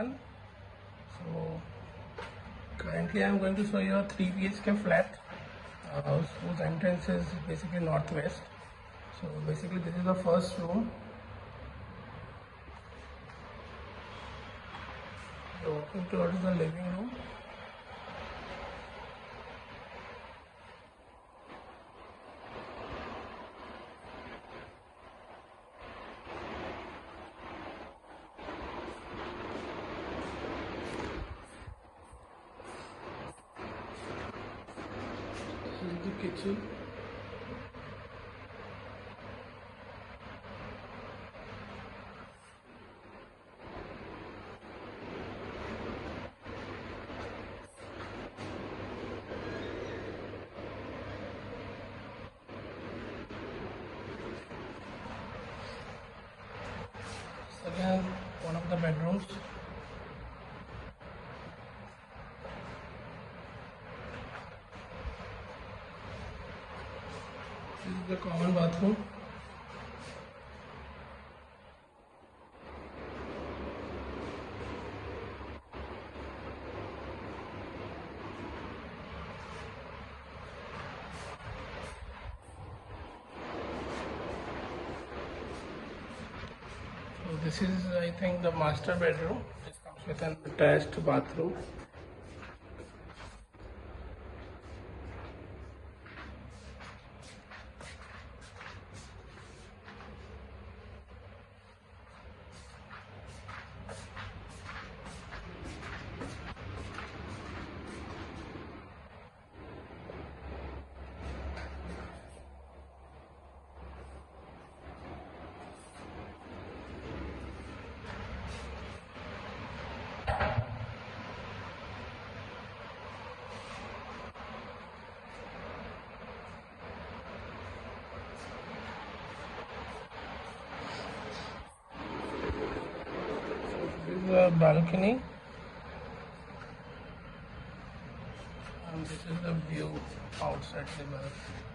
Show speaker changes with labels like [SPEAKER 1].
[SPEAKER 1] everyone. So currently I am going to show you a 3 BHK flat whose entrance is basically northwest. So basically this is the first room. So walking towards the living room. This is the kitchen. Again, one of the bedrooms. This is the common bathroom. So this is, I think, the master bedroom. This comes with an attached bathroom. This is a balcony, and this is the view outside the balcony.